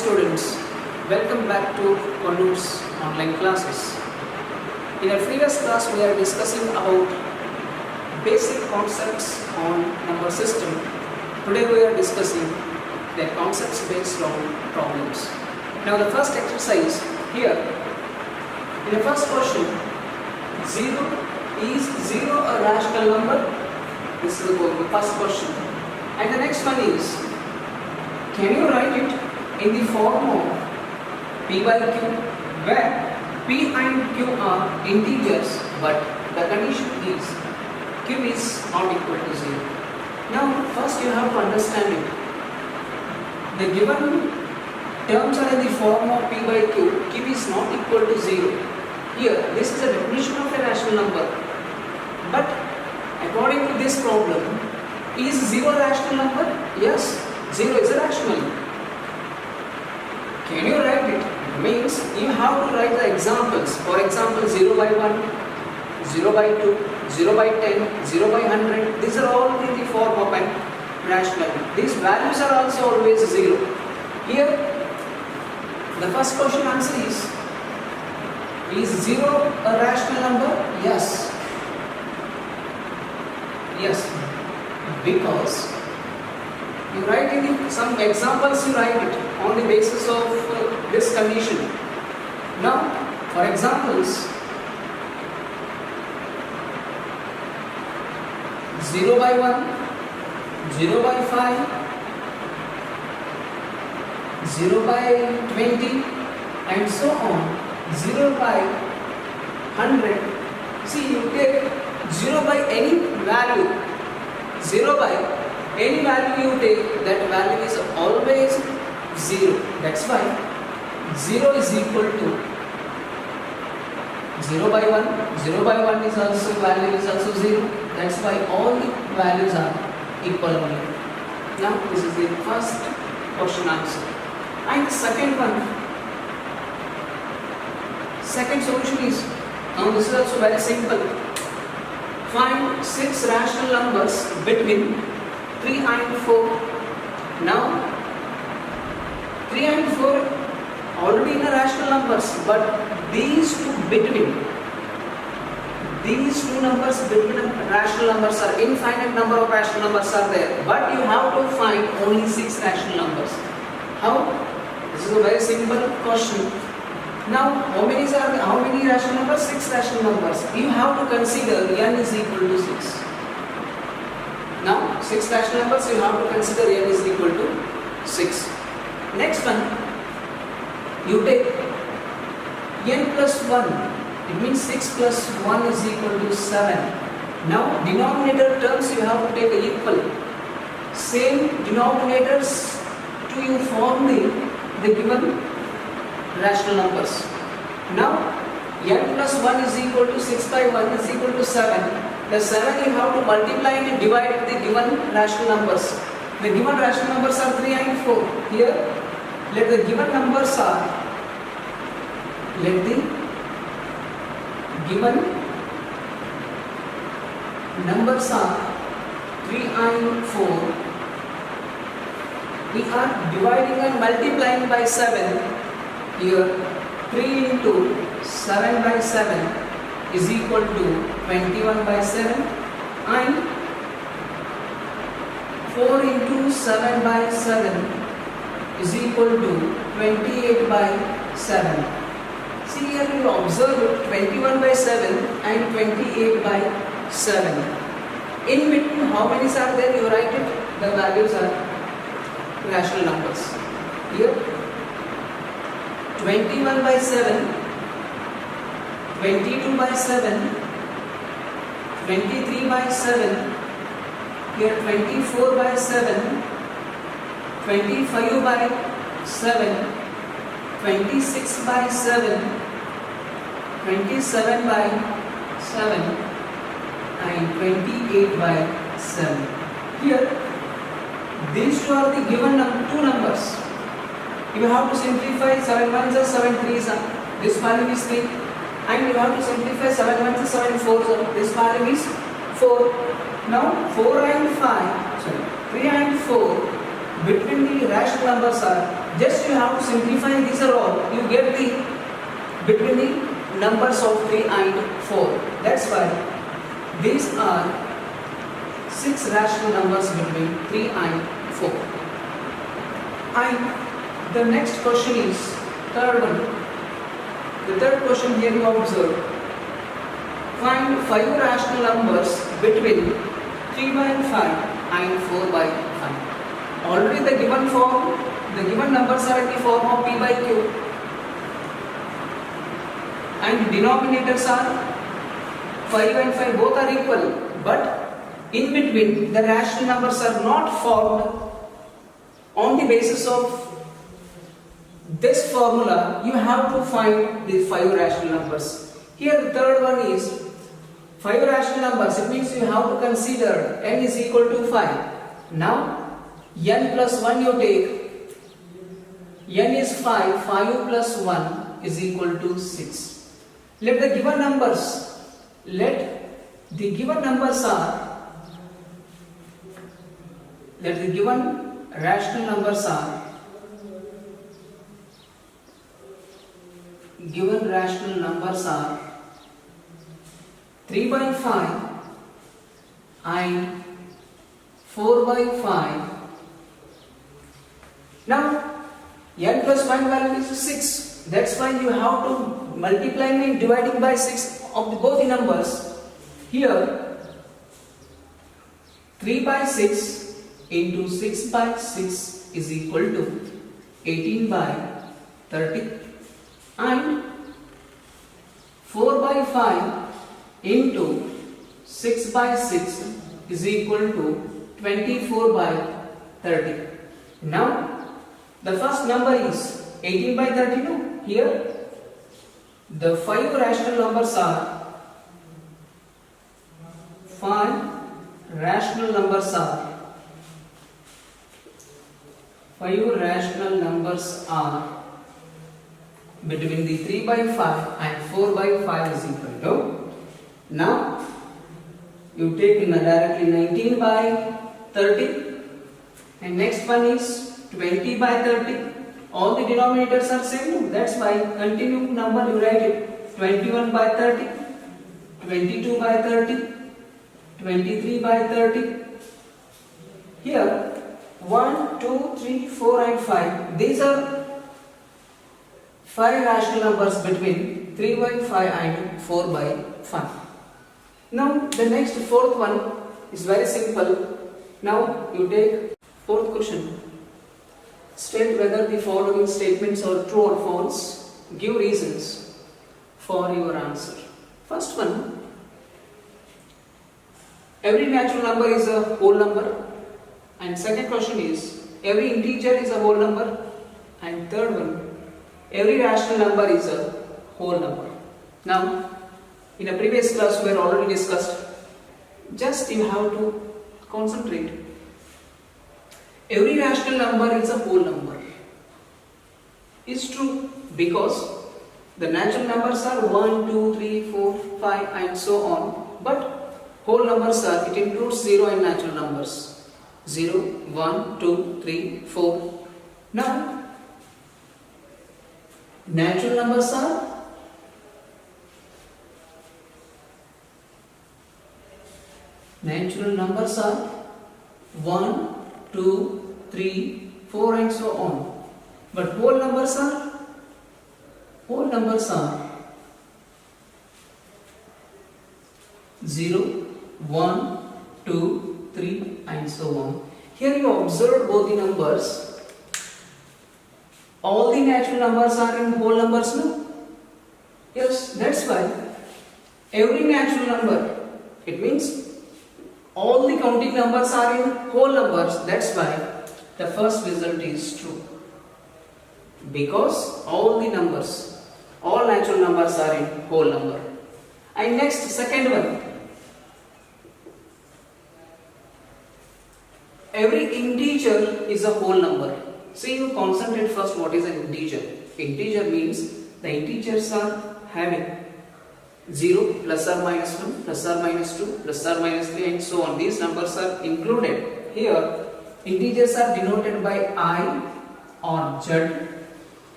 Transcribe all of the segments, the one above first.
students, welcome back to Kondu's online classes. In our previous class we are discussing about basic concepts on number system. Today we are discussing the concepts based on problems. Now the first exercise here, in the first question, 0 is 0 a rational number? This is the first question. And the next one is, can you write it in the form of P by Q, where P and Q are integers, but the condition is Q is not equal to 0. Now first you have to understand it. The given terms are in the form of P by Q, Q is not equal to 0. Here, this is a definition of a rational number. But according to this problem, is 0 a rational number? Yes, 0 is a rational. Can you write it? Means you have to write the examples. For example, 0 by 1, 0 by 2, 0 by 10, 0 by 100. These are all in the form of a rational. These values are also always 0. Here, the first question answer is 0 a rational number? Yes. Yes. Because you write in some examples, you write it on the basis of this condition. Now, for examples, 0 by 1, 0 by 5, 0 by 20, and so on, 0 by 100. See, you take 0 by any value, 0 by any value you take, that value is always 0. That's why 0 is equal to 0 by 1. 0 by 1 is also value is also 0. That's why all the values are equal only. Now this is the first question answer. And the second one, second solution is, now this is also very simple. Find 6 rational numbers between 3 and 4. Now 3 and 4 already in the rational numbers, but these two numbers between rational numbers are infinite number of rational numbers are there, but you have to find only 6 rational numbers. How? This is a very simple question. Now how many rational numbers? 6 rational numbers. You have to consider n is equal to 6. Now 6 rational numbers, you have to consider n is equal to 6. Next one, you take n plus 1. It means 6 plus 1 is equal to 7. Now denominator terms you have to take equal. Same denominators to you form the given rational numbers. Now n plus 1 is equal to 6 by 1 is equal to 7. The 7 you have to multiply and divide the given rational numbers. The given rational numbers are 3 and 4. Here, let the given numbers are, let the given numbers are 3 and 4. We are dividing and multiplying by 7. Here, 3 into 7 by 7 is equal to 21 by 7, and 4 into 7 by 7 is equal to 28 by 7. See here, you observe 21 by 7 and 28 by 7. In between, how many are there? You write it. The values are rational numbers. Here, 21 by 7, 22 by 7, 23 by 7, here 24 by 7, 25 by 7, 26 by 7, 27 by 7, and 28 by 7. Here, these two are the given two numbers. You have to simplify 7 1s are 7 3s are. This value is 3. And you have to simplify 7 1s are 7 4s are. This value is 4. Now 4 and 5, sorry, 3 and 4 between the rational numbers are, just you have to simplify these are all, you get the between the numbers of 3 and 4. That's why these are 6 rational numbers between 3 and 4. And the next question is third one. The third question here you observe, find 5 rational numbers between 3 by 5 and 4 by 5. Already the given form, the given numbers are in the form of p by q, and denominators are 5 and 5 both are equal, but in between the rational numbers are not formed on the basis of this formula. You have to find the 5 rational numbers. Here the third one is 5 rational numbers. It means you have to consider n is equal to 5. Now n plus 1 you take, n is 5, 5 plus 1 is equal to 6. Let the given numbers are, let the given rational numbers are, given rational numbers are 3 by 5 and 4 by 5. Now n plus 1 value is 6. That's why you have to multiply and dividing by 6 of both the numbers. Here 3 by 6 into 6 by 6 is equal to 18 by 30, and 4 by 5 into 6 by 6 is equal to 24 by 30. Now the first number is 18 by 32. Here the 5 rational numbers are 5 rational numbers are between the 3 by 5 and 4 by 5 is equal to. Now you take directly 19 by 30, and next one is 20 by 30. All the denominators are same. That's why continue number you write it 21 by 30, 22 by 30, 23 by 30. Here 1, 2, 3, 4 and 5. These are 5 rational numbers between 3 by 5 and 4 by 5. Now the next fourth one is very simple. Now you take fourth question. State whether the following statements are true or false. Give reasons for your answer. First one, every natural number is a whole number. And second question is, every integer is a whole number. And third one, every rational number is a whole number. Now, in a previous class we have already discussed, just you have to concentrate. Every rational number is a whole number. Is true because the natural numbers are 1, 2, 3, 4, 5 and so on. But whole numbers are, it includes 0 and natural numbers. 0, 1, 2, 3, 4. Now, natural numbers are natural numbers are 1, 2, 3, 4 and so on. But whole numbers are 0, 1, 2, 3 and so on. Here you observe both the numbers. All the natural numbers are in whole numbers, no? Yes, that's why every natural number, it means all the counting numbers are in whole numbers. That's why the first result is true. Because all the numbers, all natural numbers are in whole number. And next, second one. Every integer is a whole number. See, you concentrate first what is an integer. Integer means the integers are having 0, plus or minus 1, plus or minus 2, plus or minus 3 and so on. These numbers are included. Here integers are denoted by I or Z.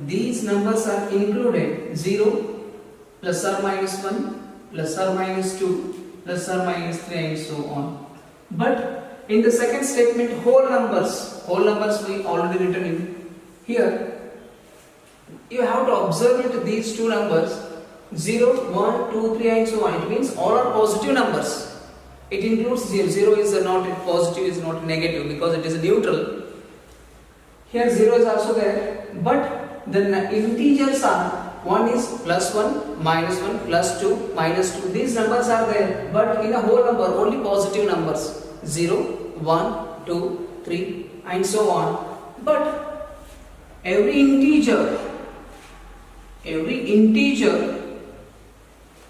These numbers are included 0, plus or minus 1, plus or minus 2, plus or minus 3 and so on. But in the second statement, whole numbers we already written in here. You have to observe it, these two numbers 0, 1, 2, 3 and so on. It means all are positive numbers. It includes 0. 0 is not positive, is not negative because it is neutral. Here 0 is also there, but the integers are 1 is plus 1, minus 1, plus 2, minus 2. These numbers are there, but in a whole number only positive numbers 0, 1, 2, 3 and so on. But every integer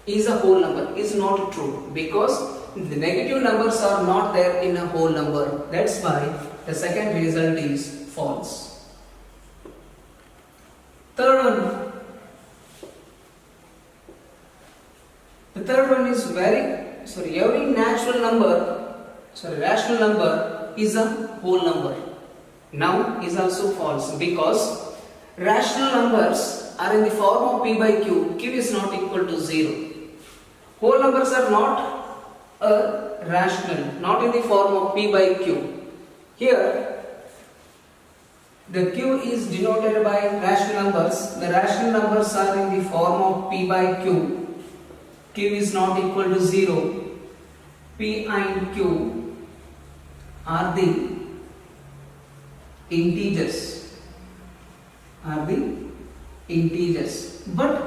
is a whole number is not true because the negative numbers are not there in a whole number. That's why the second result is false. Third one. The third one is every rational number is a whole number. Now is also false because rational numbers are in the form of p by q. Q is not equal to 0. Whole numbers are not rational, not in the form of p by q. Here the q is denoted by rational numbers. The rational numbers are in the form of p by q. Q is not equal to 0. P and Q are the integers. But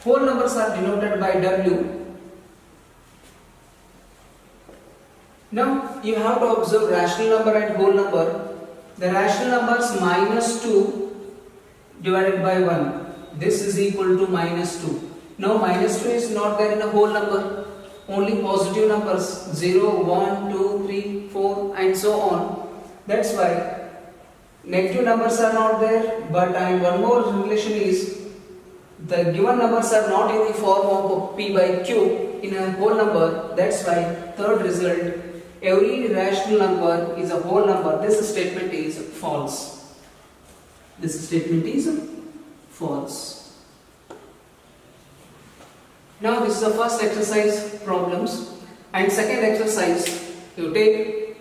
whole numbers are denoted by W. Now you have to observe rational number and whole number. The rational numbers minus 2 divided by 1. This is equal to minus 2. Now minus 2 is not there in a whole number. Only positive numbers 0, 1, 2, 3, 4 and so on. That's why negative numbers are not there. But one more relation is the given numbers are not in the form of p by q in a whole number. That's why third result, every rational number is a whole number. This statement is false. Now this is the first exercise problems, and second exercise you take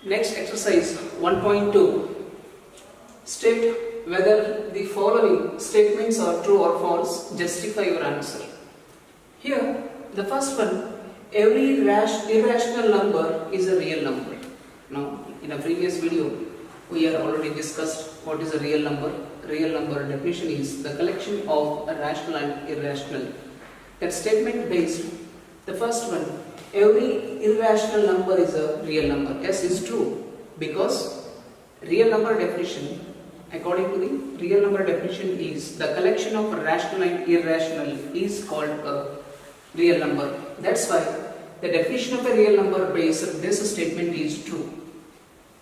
next exercise 1.2. State whether the following statements are true or false. Justify your answer. Here the first one, every irrational number is a real number. Now in a previous video we have already discussed what is a real number. Real number definition is the collection of a rational and irrational. That statement based, the first one, every irrational number is a real number. Yes, is true because real number definition, according to the real number definition, is the collection of rational and irrational is called a real number. That's why the definition of a real number based this statement is true.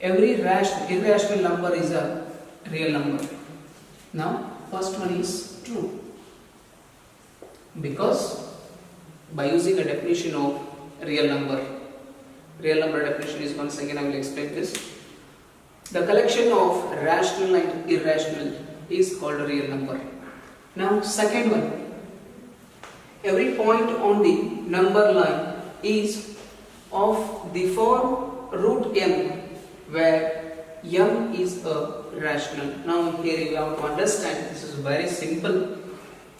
Every irrational number is a real number. Now, first one is true. Because by using a definition of real number definition is, once again I will explain this. The collection of rational and irrational is called a real number. Now second one, every point on the number line is of the form root m, where m is a rational. Now here you have to understand, this is a very simple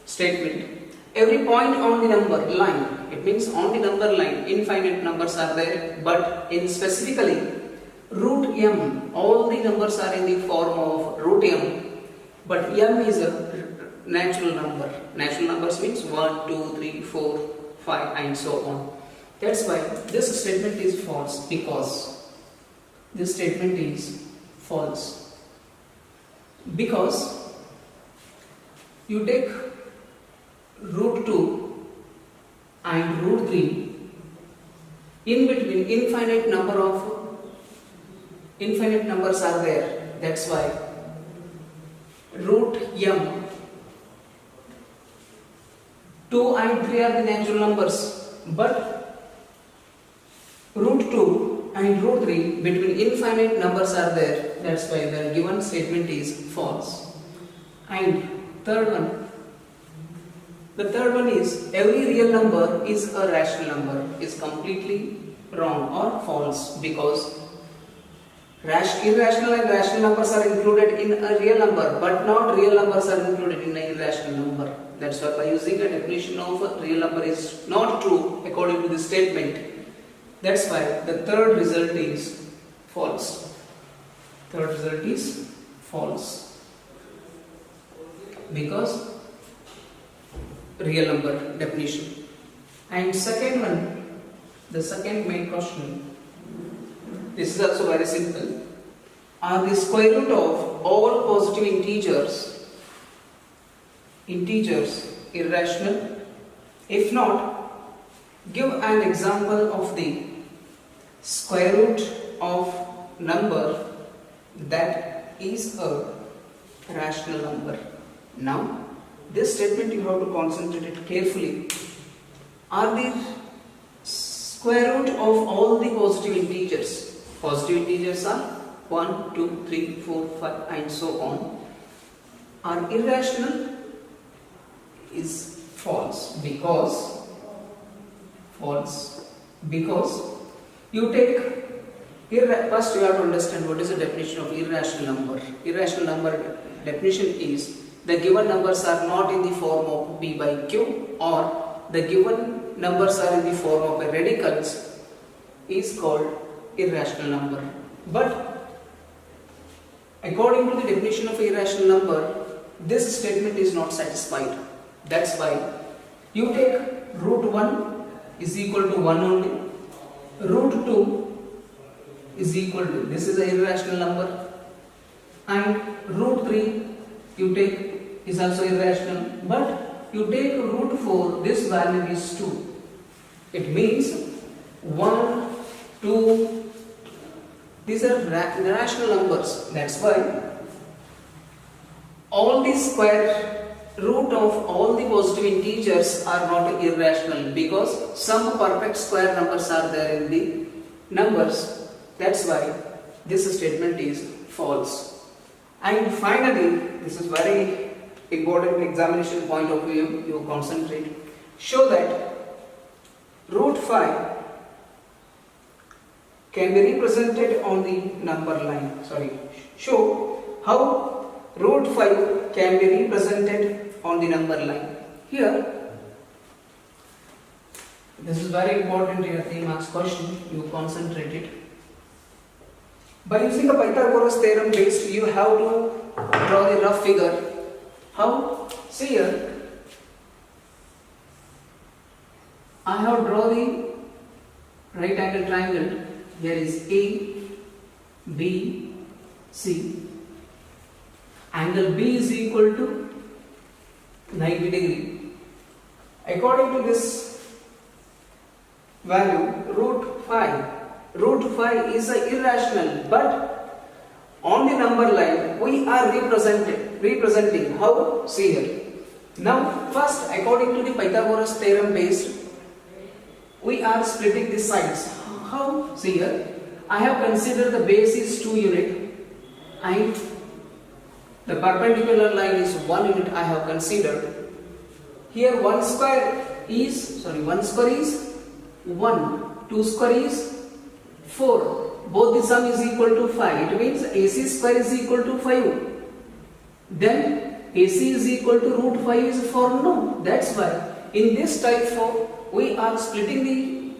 statement. Every point on the number line, it means on the number line infinite numbers are there, but in specifically root m, all the numbers are in the form of root m, but m is a natural number. Natural numbers means 1, 2, 3, 4, 5 and so on. That's why this statement is false, because this statement is false. Because you take root 2 and root 3, in between infinite numbers are there. That's why root m, 2 and 3 are the natural numbers, but root 2 and root 3 between infinite numbers are there. That's why the given statement is false. And third one. The third one is every real number is a rational number is completely wrong or false because irrational and rational numbers are included in a real number, but not real numbers are included in an irrational number. That's why by using a definition of a real number is not true according to this statement. That's why the third result is false. Third result is false because real number definition. And second one, the second main question. This is also very simple. Are the square root of all positive integers irrational? If not, give an example of the square root of number that is a rational number. Now, this statement you have to concentrate it carefully. Are the square root of all the positive integers? Positive integers are 1, 2, 3, 4, 5 and so on. Are irrational? Is false because you take first you have to understand what is the definition of irrational number. Irrational number definition is the given numbers are not in the form of p by q or the given numbers are in the form of a radicals is called irrational number. But according to the definition of irrational number, this statement is not satisfied. That's why you take root 1 is equal to 1 only, root 2 is equal to, this is an irrational number, and root 3 you take is also irrational, but you take root 4, this value is 2. It means 1, 2, these are rational numbers. That's why all the square root of all the positive integers are not irrational because some perfect square numbers are there in the numbers. That's why this statement is false. And finally, this is very important examination point of view, you concentrate. Show that root 5 can be represented on the number line. Show how root 5 can be represented on the number line. Here, this is very important in a 3 marks question, you concentrate it. By using the Pythagoras theorem based, you have to draw the rough figure. How? See here, I have drawn the right angle triangle. Here is A, B, C. Angle B is equal to 90 degree. According to this value, root 5 is irrational, but on the number line we are representing. How? See here. Now first, according to the Pythagoras theorem based, we are splitting the sides. How? See here, I have considered the base is 2 unit and the perpendicular line is 1 unit I have considered. Here 1 square is 1, 2 square is 4. Both the sum is equal to 5. It means AC square is equal to 5. Then AC is equal to root 5 is 4. No. That's why in this type 4 we are splitting the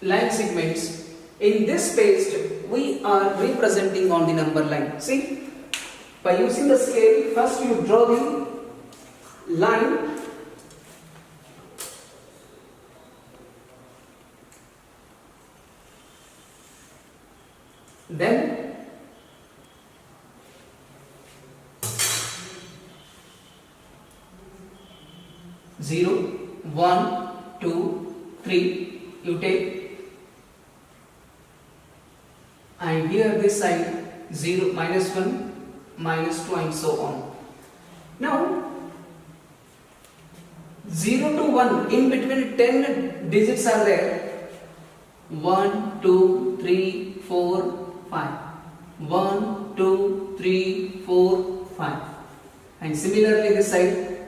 line segments. In this space we are representing on the number line. See, by using the scale, first you draw the line. Then zero, 1, 2, 3 you take, and here this side 0, -1, -2 and so on. Now 0 to 1 in between 10 digits are there. 1, 2, 3, 4, 5. 1, 2, 3, 4, 5. And similarly this side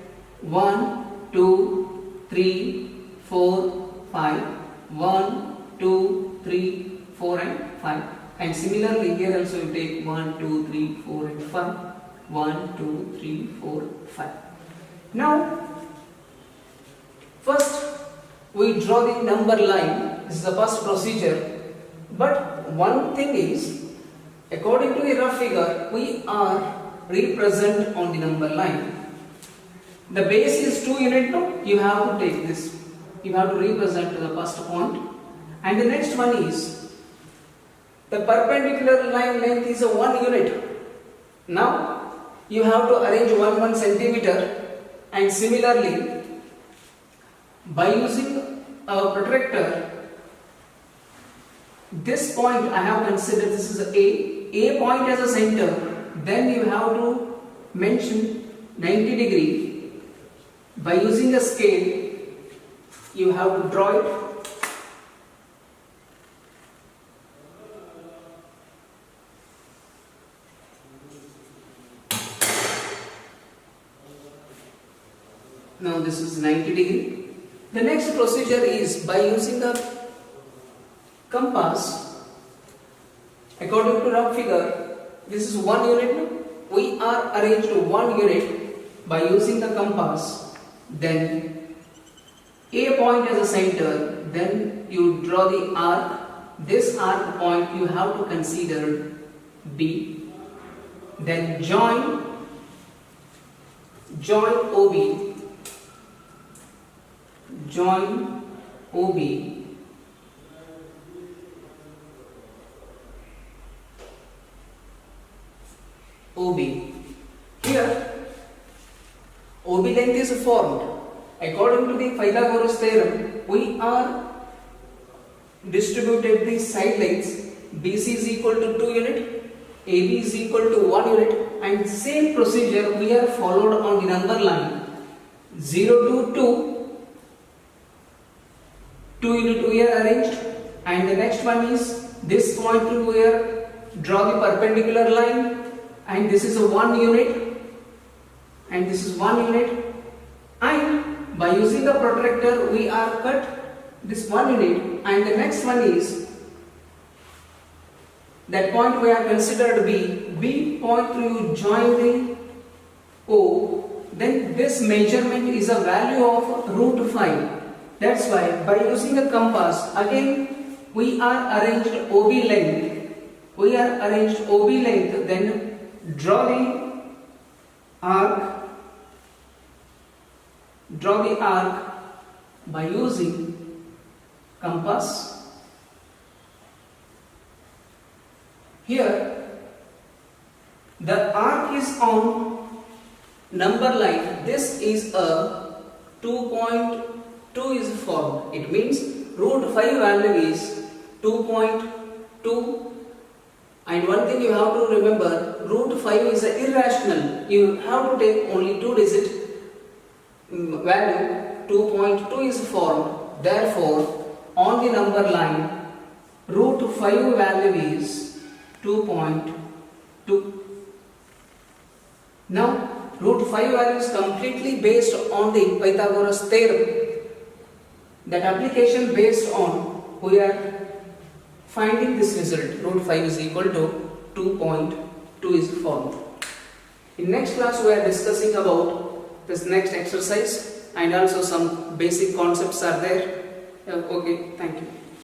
1, 2, 3, 4, 5. 1, 2, 3, 4 and 5. And similarly here also you take 1, 2, 3, 4 and 5. 1, 2, 3, 4, 5. Now first we draw the number line. This is the first procedure. But one thing is, according to the rough figure, we are represent on the number line. The base is 2 unit, no? You have to take this. You have to represent to the first point. And the next one is, the perpendicular line length is a 1 unit. Now, you have to arrange 1 centimeter, and similarly, by using a protractor, this point I have considered this is A point as a center, then you have to mention 90 degree. By using a scale, you have to draw it. Now this is 90 degree. The next procedure is by using the compass. According to rough figure, this is 1 unit. We are arranged 1 unit by using the compass. Then A point as a center. Then you draw the arc. This arc point you have to consider B. Then join OB. Join OB. Here, OB length is formed. According to the Pythagoras theorem, we are distributed the side lengths. BC is equal to 2 unit, AB is equal to 1 unit, and same procedure we are followed on the number line. 0 to 2. 2 unit we are arranged, and the next one is this point we are draw the perpendicular line, and this is a 1 unit, and this is 1 unit, and by using the protractor we are cut this 1 unit, and the next one is that point we are considered B point you join the O, then this measurement is a value of root 5. That's why by using a compass, again we are arranged OB length. Then draw the arc by using compass. Here the arc is on number line. This is a 2.2 is formed. It means root 5 value is 2.2. And one thing you have to remember, root 5 is irrational. You have to take only 2 digit value. 2.2 is formed. Therefore, on the number line, root 5 value is 2.2. Now, root 5 value is completely based on the Pythagoras theorem. That application based on, we are finding this result. Root 5 is equal to 2.2 is formed. In next class we are discussing about this next exercise, and also some basic concepts are there. Okay, thank you.